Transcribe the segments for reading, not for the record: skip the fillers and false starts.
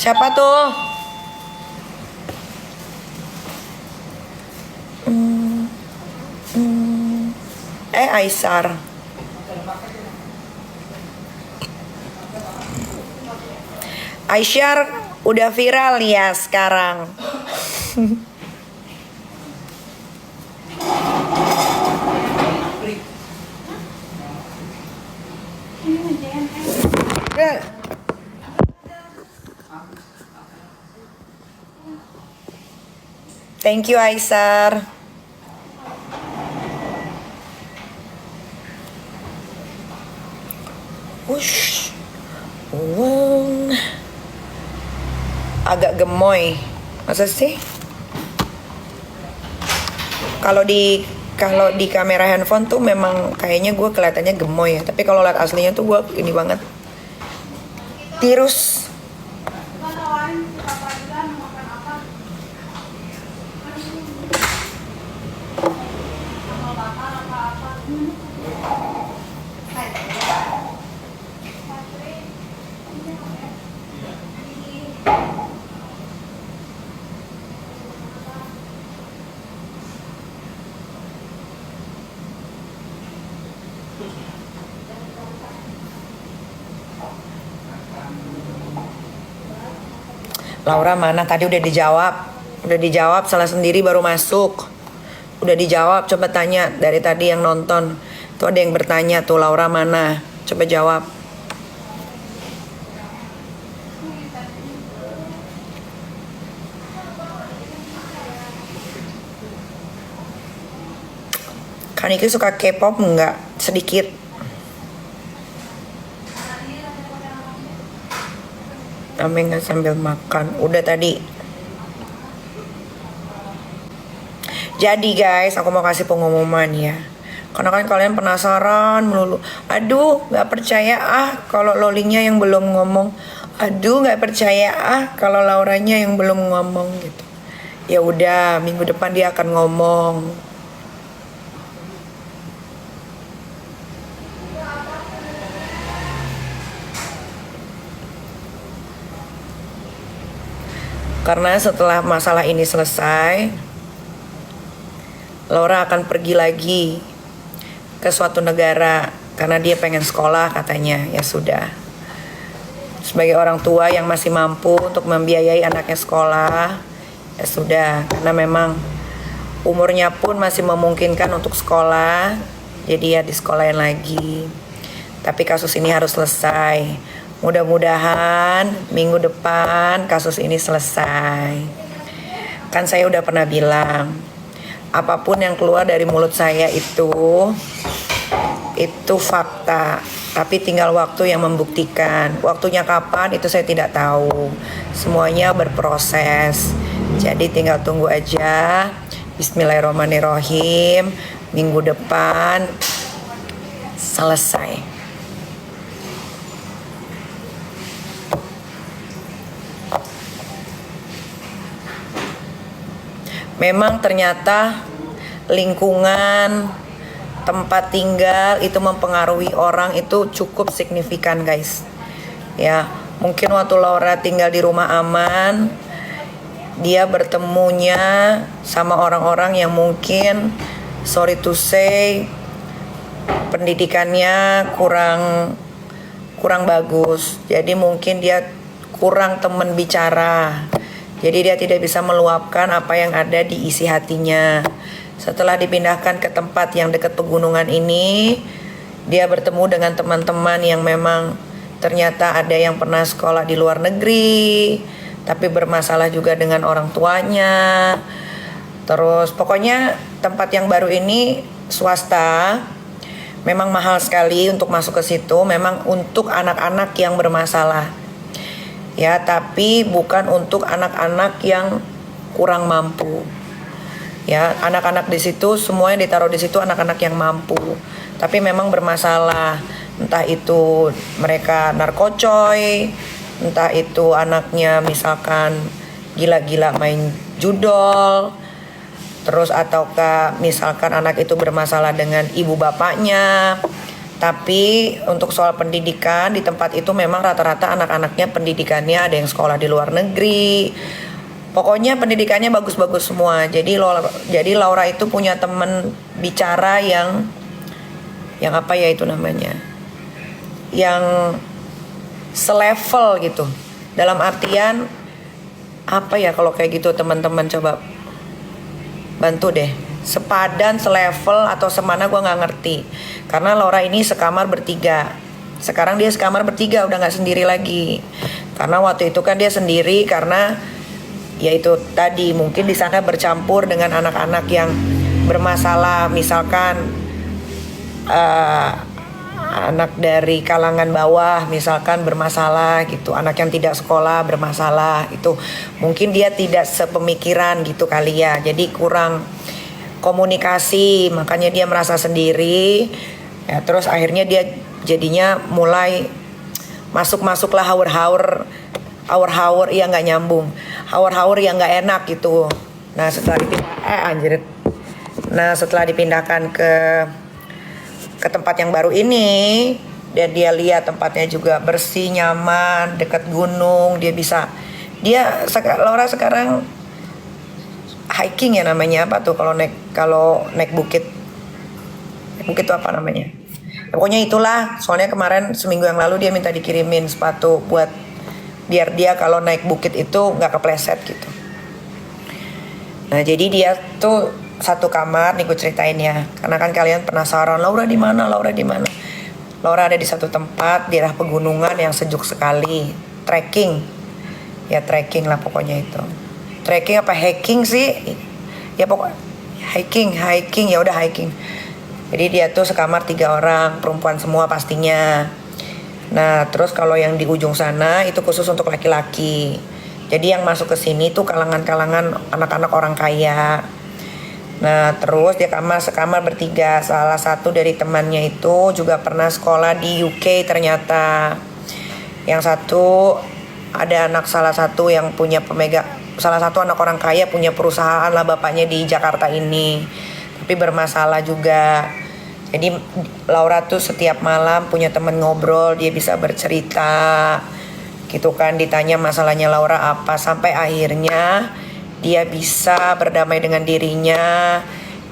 Siapa tuh? Aisar. Aisyar udah viral ya sekarang. Thank you Aisar. Wush. Agak gemoy. Masa sih? Kalau di kamera handphone tuh memang kayaknya gue kelihatannya gemoy ya. Tapi kalau lihat aslinya tuh gue ini banget. Tirus. Laura mana? Tadi udah dijawab. Udah dijawab, salah sendiri baru masuk. Udah dijawab, coba tanya dari tadi yang nonton. Tuh ada yang bertanya tuh, Laura mana? Coba jawab. Kaniki suka K-pop enggak? Sedikit. Ame nggak sambil makan. Udah tadi. Jadi guys, aku mau kasih pengumuman ya. Karena kan kalian penasaran melulu. Aduh, nggak percaya kalau Lolinya yang belum ngomong. Aduh, nggak percaya kalau Lauranya yang belum ngomong gitu. Ya udah, minggu depan dia akan ngomong. Karena setelah masalah ini selesai, Laura akan pergi lagi ke suatu negara karena dia pengen sekolah katanya. Ya sudah. Sebagai orang tua yang masih mampu untuk membiayai anaknya sekolah, ya sudah. Karena memang umurnya pun masih memungkinkan untuk sekolah, jadi ya disekolahin lagi. Tapi kasus ini harus selesai. Mudah-mudahan minggu depan kasus ini selesai. Kan saya udah pernah bilang, apapun yang keluar dari mulut saya itu fakta. Tapi tinggal waktu yang membuktikan. Waktunya kapan itu saya tidak tahu. Semuanya berproses. Jadi tinggal tunggu aja. Bismillahirrahmanirrahim. Minggu depan selesai. Memang ternyata lingkungan, tempat tinggal itu mempengaruhi orang itu cukup signifikan guys. Ya, mungkin waktu Laura tinggal di rumah aman, dia bertemunya sama orang-orang yang mungkin sorry to say pendidikannya kurang bagus. Jadi mungkin dia kurang teman bicara. Jadi dia tidak bisa meluapkan apa yang ada di isi hatinya. Setelah dipindahkan ke tempat yang dekat pegunungan ini, dia bertemu dengan teman-teman yang memang ternyata ada yang pernah sekolah di luar negeri, tapi bermasalah juga dengan orang tuanya. Terus pokoknya tempat yang baru ini swasta. Memang mahal sekali untuk masuk ke situ, memang untuk anak-anak yang bermasalah. Ya, tapi bukan untuk anak-anak yang kurang mampu. Ya, anak-anak di situ semua yang ditaruh di situ anak-anak yang mampu, tapi memang bermasalah. Entah itu mereka narkocoy, entah itu anaknya misalkan gila-gila main judol, terus ataukah misalkan anak itu bermasalah dengan ibu bapaknya, Tapi untuk soal pendidikan di tempat itu memang rata-rata anak-anaknya pendidikannya ada yang sekolah di luar negeri. Pokoknya pendidikannya bagus-bagus semua. Jadi Laura itu punya temen bicara yang apa ya itu namanya? Yang selevel gitu. Dalam artian apa ya kalau kayak gitu teman-teman coba bantu deh. Sepadan, selevel atau semana gue nggak ngerti. Karena Laura ini sekamar bertiga. Sekarang dia sekamar bertiga udah nggak sendiri lagi. Karena waktu itu kan dia sendiri karena yaitu tadi mungkin di sana bercampur dengan anak-anak yang bermasalah, misalkan anak dari kalangan bawah misalkan bermasalah gitu, anak yang tidak sekolah bermasalah itu, mungkin dia tidak sepemikiran gitu kali ya, jadi kurang komunikasi, makanya dia merasa sendiri ya, terus akhirnya dia jadinya mulai masuklah haur-haur yang nggak nyambung, haur-haur yang nggak enak gitu. Nah setelah dipindahkan ke tempat yang baru ini, dan dia lihat tempatnya juga bersih, nyaman, dekat gunung, Laura sekarang hiking ya namanya, apa tuh kalau naik bukit itu apa namanya? Ya, pokoknya itulah, soalnya kemarin seminggu yang lalu dia minta dikirimin sepatu biar dia kalau naik bukit itu nggak kepleset gitu. Nah jadi dia tuh satu kamar nih gue ceritain ya, karena kan kalian penasaran Laura di mana. Laura ada di satu tempat di daerah pegunungan yang sejuk sekali, trekking lah pokoknya itu. Trekking apa hiking sih? Ya pokoknya hiking ya udah hiking. Jadi dia tuh sekamar 3 orang, perempuan semua pastinya. Nah, terus kalau yang di ujung sana itu khusus untuk laki-laki. Jadi yang masuk ke sini tuh kalangan-kalangan anak-anak orang kaya. Nah, terus dia sekamar bertiga. Salah satu dari temannya itu juga pernah sekolah di UK ternyata. Yang satu ada salah satu anak orang kaya punya perusahaan lah bapaknya di Jakarta ini. Tapi bermasalah juga. Jadi Laura tuh setiap malam punya temen ngobrol, dia bisa bercerita gitu kan, ditanya masalahnya Laura apa, sampai akhirnya dia bisa berdamai dengan dirinya,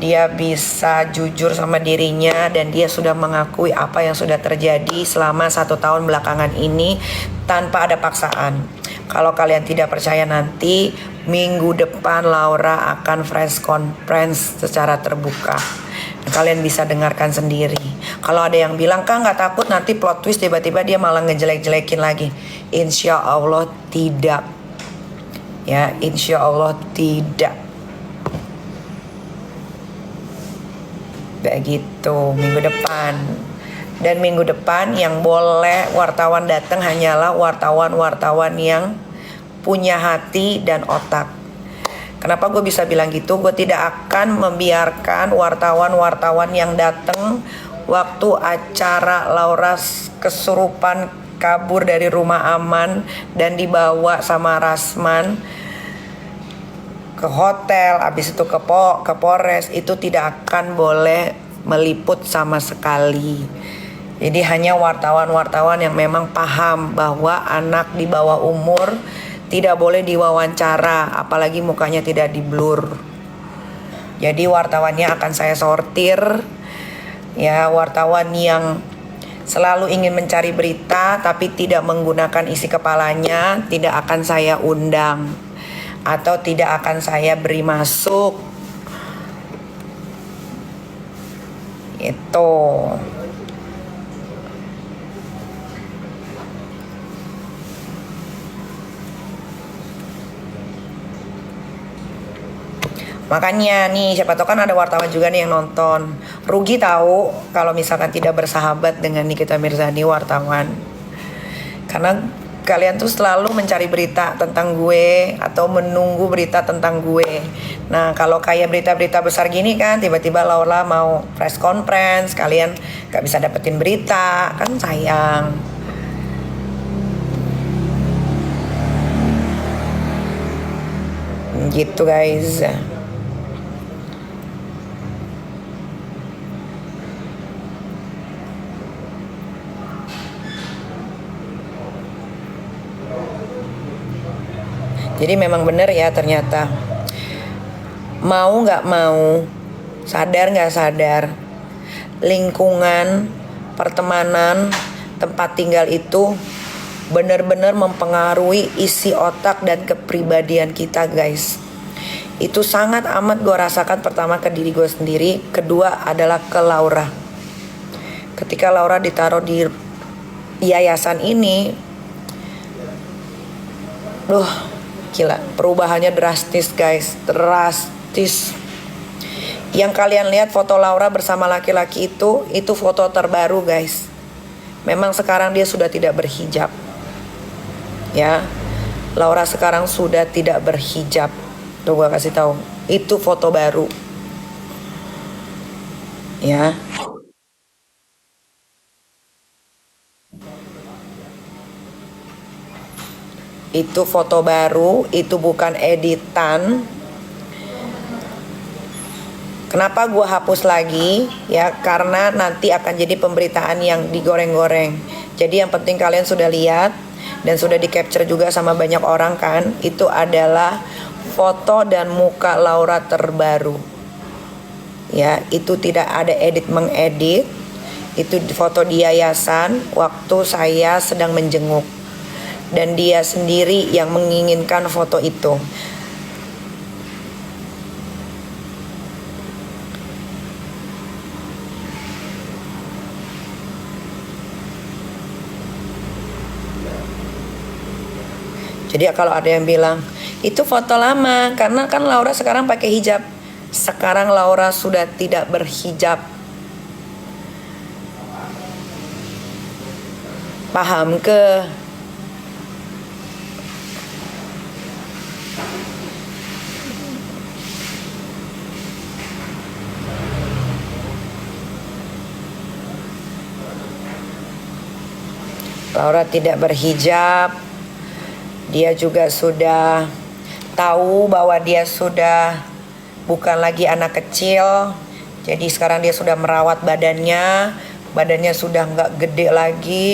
dia bisa jujur sama dirinya, dan dia sudah mengakui apa yang sudah terjadi selama 1 tahun belakangan ini tanpa ada paksaan. Kalau kalian tidak percaya, nanti minggu depan Laura akan press conference secara terbuka. Kalian bisa dengarkan sendiri. Kalau ada yang bilang, Kak nggak takut nanti plot twist tiba-tiba dia malah ngejelek-jelekin lagi? Insya Allah tidak. Ya, insya Allah tidak. Kayak gitu minggu depan. Dan minggu depan yang boleh wartawan datang hanyalah wartawan-wartawan yang punya hati dan otak. Kenapa gue bisa bilang gitu? Gue tidak akan membiarkan wartawan-wartawan yang datang waktu acara Laura kesurupan kabur dari rumah aman dan dibawa sama Rasman ke hotel, habis itu ke Polres, itu tidak akan boleh meliput sama sekali. Jadi hanya wartawan-wartawan yang memang paham bahwa anak di bawah umur tidak boleh diwawancara, apalagi mukanya tidak di-blur. Jadi wartawannya akan saya sortir. Ya, wartawan yang selalu ingin mencari berita tapi tidak menggunakan isi kepalanya tidak akan saya undang atau tidak akan saya beri masuk. Itu. Makanya nih, siapa tahu kan ada wartawan juga nih yang nonton. Rugi tahu kalau misalkan tidak bersahabat dengan Nikita Mirzani wartawan. Karena kalian tuh selalu mencari berita tentang gue atau menunggu berita tentang gue. Nah, kalau kayak berita-berita besar gini kan, tiba-tiba Laura mau press conference, kalian gak bisa dapetin berita, kan sayang. Gitu guys. Jadi memang benar ya ternyata. Mau nggak mau, sadar nggak sadar, lingkungan, pertemanan, tempat tinggal itu benar-benar mempengaruhi isi otak dan kepribadian kita, guys. Itu sangat amat gue rasakan, pertama ke diri gue sendiri, kedua adalah ke Laura. Ketika Laura ditaruh di yayasan ini, gila, perubahannya drastis, guys, drastis. Yang kalian lihat foto Laura bersama laki-laki itu foto terbaru, guys. Memang sekarang dia sudah tidak berhijab. Ya. Laura sekarang sudah tidak berhijab. Tuh gua kasih tahu. Itu foto baru. Ya. Itu foto baru, itu bukan editan. Kenapa gue hapus lagi? Ya karena nanti akan jadi pemberitaan yang digoreng-goreng. Jadi yang penting kalian sudah lihat dan sudah di capture juga sama banyak orang kan. Itu adalah foto dan muka Laura terbaru. Ya, itu tidak ada edit mengedit. Itu foto di yayasan waktu saya sedang menjenguk. Dan dia sendiri yang menginginkan foto itu. Jadi kalau ada yang bilang itu foto lama, karena kan Laura sekarang pakai hijab. Sekarang Laura sudah tidak berhijab. Paham ke? Laura tidak berhijab. Dia juga sudah tahu bahwa dia sudah bukan lagi anak kecil. Jadi sekarang dia sudah merawat badannya. Badannya sudah nggak gede lagi.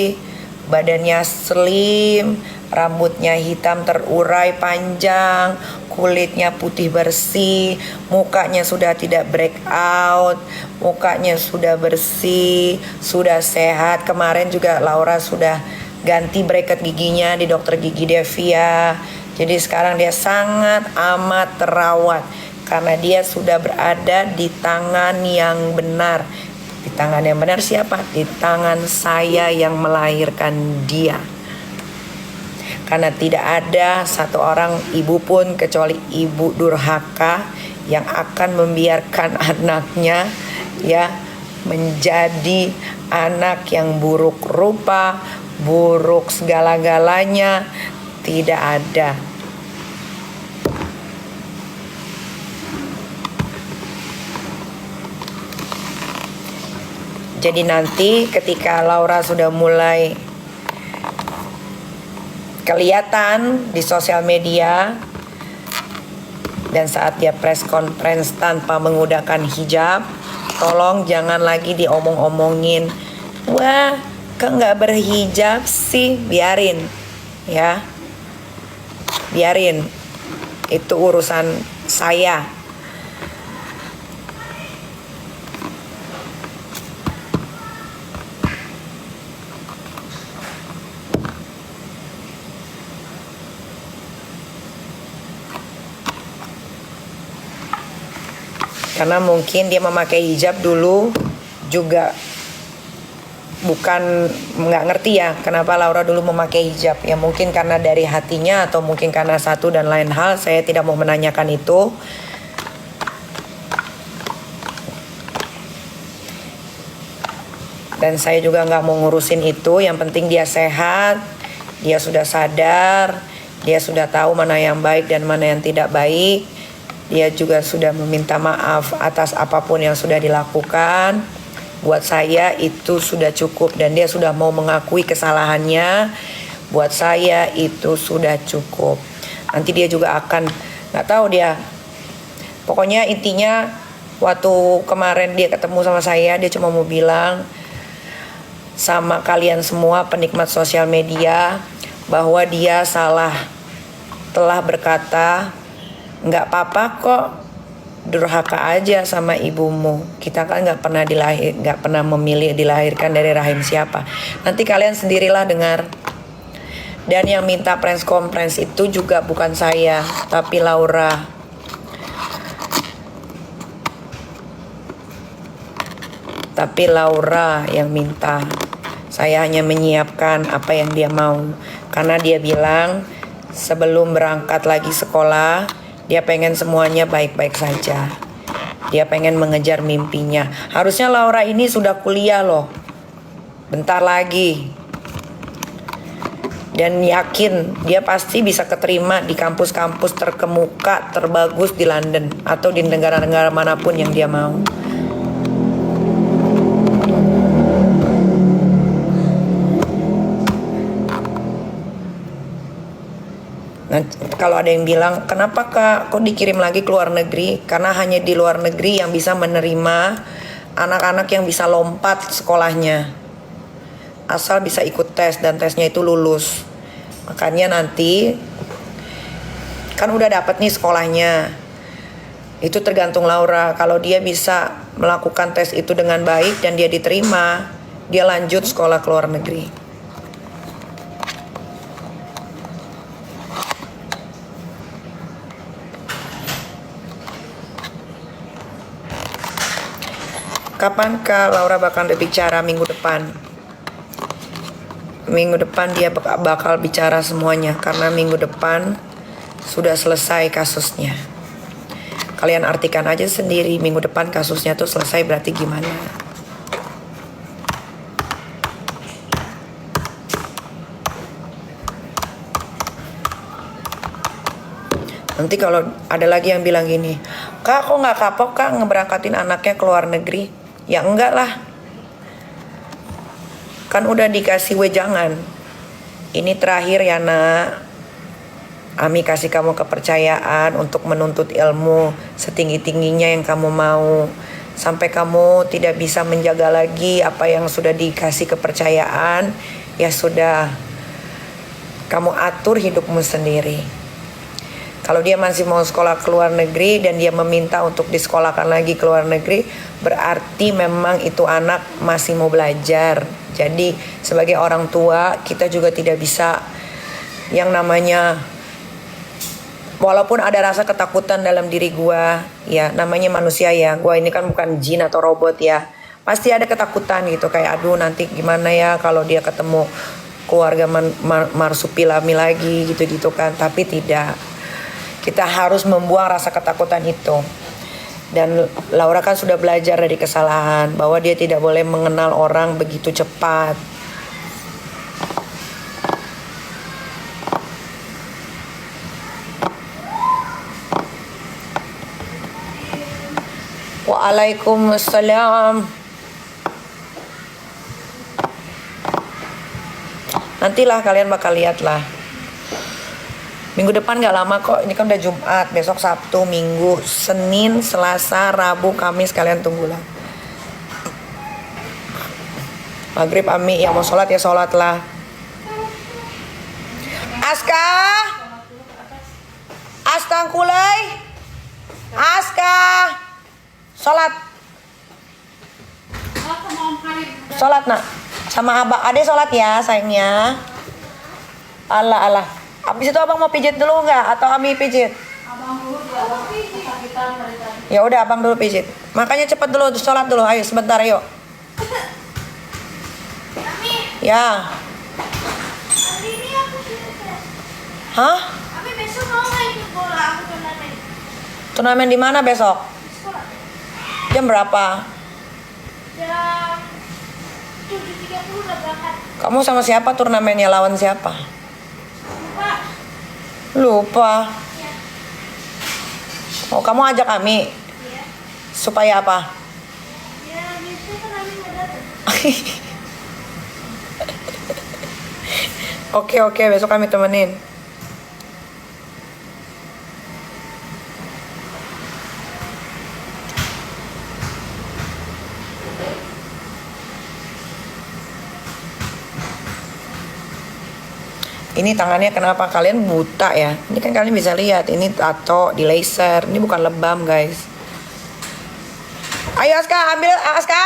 Badannya slim. Rambutnya hitam terurai panjang. Kulitnya putih bersih. Mukanya sudah tidak breakout. Mukanya sudah bersih. Sudah sehat. Kemarin juga Laura sudah ganti bracket giginya di dokter gigi Devia. Jadi sekarang dia sangat amat terawat karena dia sudah berada di tangan yang benar. Di tangan yang benar siapa? Di tangan saya yang melahirkan dia. Karena tidak ada satu orang ibu pun kecuali ibu durhaka yang akan membiarkan anaknya ya menjadi anak yang buruk rupa, buruk segala-galanya. Tidak ada. Jadi nanti ketika Laura sudah mulai kelihatan di sosial media dan saat dia press conference tanpa menggunakan hijab, tolong jangan lagi diomong-omongin, wah kok nggak berhijab sih, biarin ya, biarin, itu urusan saya. Karena mungkin dia memakai hijab dulu juga bukan nggak ngerti ya kenapa Laura dulu memakai hijab. Ya mungkin karena dari hatinya atau mungkin karena satu dan lain hal. Saya tidak mau menanyakan itu. Dan saya juga nggak mau ngurusin itu. Yang penting dia sehat, dia sudah sadar, dia sudah tahu mana yang baik dan mana yang tidak baik. Dia juga sudah meminta maaf atas apapun yang sudah dilakukan. Buat saya itu sudah cukup dan dia sudah mau mengakui kesalahannya. Buat saya itu sudah cukup. Nanti dia juga akan, nggak tahu dia. Pokoknya intinya waktu kemarin dia ketemu sama saya, dia cuma mau bilang sama kalian semua penikmat sosial media bahwa dia salah. telah berkata, nggak apa-apa kok durhaka aja sama ibumu. Kita kan nggak pernah memilih dilahirkan dari rahim siapa. Nanti kalian sendirilah dengar. Dan yang minta press conference itu juga bukan saya, tapi Laura. Tapi Laura yang minta. Saya hanya menyiapkan apa yang dia mau. Karena dia bilang sebelum berangkat lagi sekolah, dia pengen semuanya baik-baik saja. Dia pengen mengejar mimpinya. Harusnya Laura ini sudah kuliah loh. Bentar lagi. Dan yakin dia pasti bisa keterima di kampus-kampus terkemuka, terbagus di London. Atau di negara-negara manapun yang dia mau. Nah, kalau ada yang bilang, kenapa kak kok dikirim lagi ke luar negeri? Karena hanya di luar negeri yang bisa menerima anak-anak yang bisa lompat sekolahnya. Asal bisa ikut tes dan tesnya itu lulus. Makanya nanti, kan udah dapet nih sekolahnya. Itu tergantung Laura. Kalau dia bisa melakukan tes itu dengan baik dan dia diterima, dia lanjut sekolah ke luar negeri. Kapankah Laura bakal berbicara minggu depan? Minggu depan dia bakal bicara semuanya. Karena minggu depan sudah selesai kasusnya. Kalian artikan aja sendiri, minggu depan kasusnya tuh selesai berarti gimana. Nanti kalau ada lagi yang bilang gini, kak kok gak kapok kak ngeberangkatin anaknya ke luar negeri? Ya enggak lah. Kan udah dikasih wejangan. Ini terakhir ya nak. Ami kasih kamu kepercayaan untuk menuntut ilmu setinggi-tingginya yang kamu mau. Sampai kamu tidak bisa menjaga lagi apa yang sudah dikasih kepercayaan. Ya sudah. Kamu atur hidupmu sendiri. Kalau dia masih mau sekolah ke luar negeri dan dia meminta untuk disekolahkan lagi ke luar negeri, berarti memang itu anak masih mau belajar. Jadi sebagai orang tua kita juga tidak bisa yang namanya, walaupun ada rasa ketakutan dalam diri gua, ya namanya manusia ya, gua ini kan bukan jin atau robot ya, pasti ada ketakutan gitu, kayak aduh nanti gimana ya kalau dia ketemu keluarga marsupilami lagi gitu-gitu kan. Tapi tidak. Kita harus membuang rasa ketakutan itu. Dan Laura kan sudah belajar dari kesalahan bahwa dia tidak boleh mengenal orang begitu cepat. Waalaikumsalam. Nantilah kalian bakal lihat lah. Minggu depan gak lama kok, ini kan udah Jumat, besok Sabtu, Minggu, Senin, Selasa, Rabu, Kamis, kalian tunggulah. Maghrib Ami, yang mau sholat ya sholat lah. Aska, Astangkulai, Aska, sholat. Sholat nak, sama abang, adek sholat ya sayangnya. Allah. Abis itu abang mau pijit dulu nggak? Atau Ami pijit? Abang dulu, abang pijit. Ya udah abang dulu pijit. Makanya cepet dulu, sholat dulu. Ayo sebentar yuk. Ami. Ya. Hari ini aku sudah. Hah? Ami besok mau nggak ikut bola aku turnamen? Turnamen di mana besok? Di sekolah. Jam berapa? Jam 7.30 udah berangkat. Kamu sama siapa turnamennya? Lawan siapa? Lupa. Ya. Oh, kamu ajak kami? Iya. Supaya apa? Ya, besok kan kami nggak datang. Oke, besok kami temenin. Ini tangannya kenapa kalian buta ya? Ini kan kalian bisa lihat, ini tato di laser. Ini bukan lebam guys. Ayo Aska, Aska.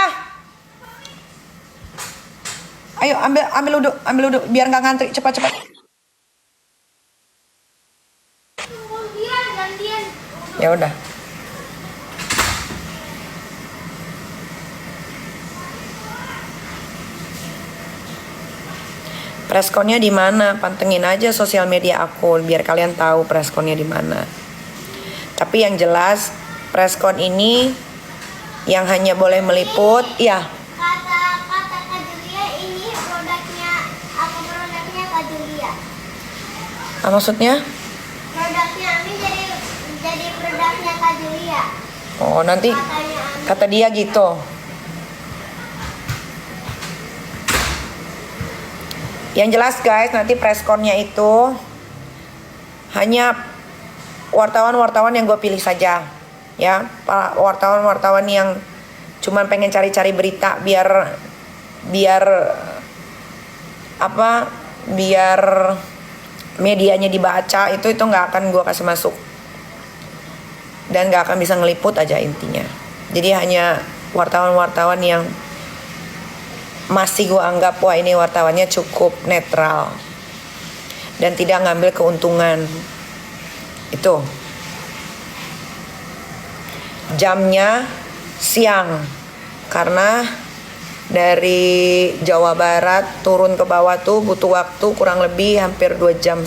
Ayo ambil uduk biar nggak ngantri, cepat. Gantian. Ya udah. Preskonnya di mana? Pantengin aja sosial media aku biar kalian tahu preskonnya di mana. Tapi yang jelas preskon ini yang hanya boleh meliput, ya. Kata Kak Julia ini produknya Kak Julia. Maksudnya? Produknya Ami jadi produknya Kak Julia. Oh, nanti kata dia gitu. Yang jelas guys, nanti preskonnya itu hanya wartawan-wartawan yang gue pilih saja, ya, wartawan-wartawan yang cuman pengen cari-cari berita biar medianya dibaca, itu nggak akan gue kasih masuk dan nggak akan bisa ngeliput aja intinya. Jadi hanya wartawan-wartawan yang masih gue anggap wah ini wartawannya cukup netral dan tidak ngambil keuntungan. Itu jamnya siang karena dari Jawa Barat turun ke bawah tuh butuh waktu kurang lebih hampir 2,5 jam.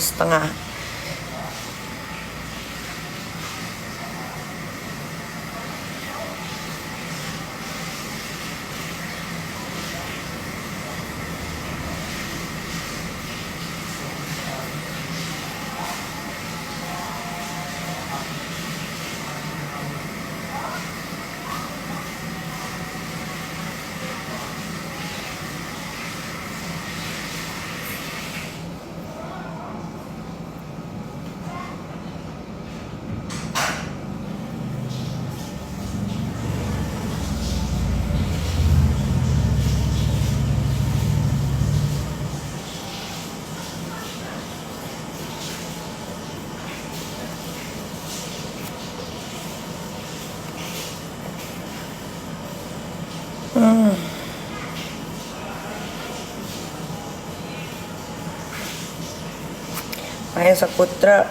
Main Saputra,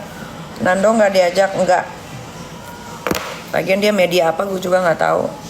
Nando nggak diajak, nggak. Lagian dia media apa gue juga nggak tahu.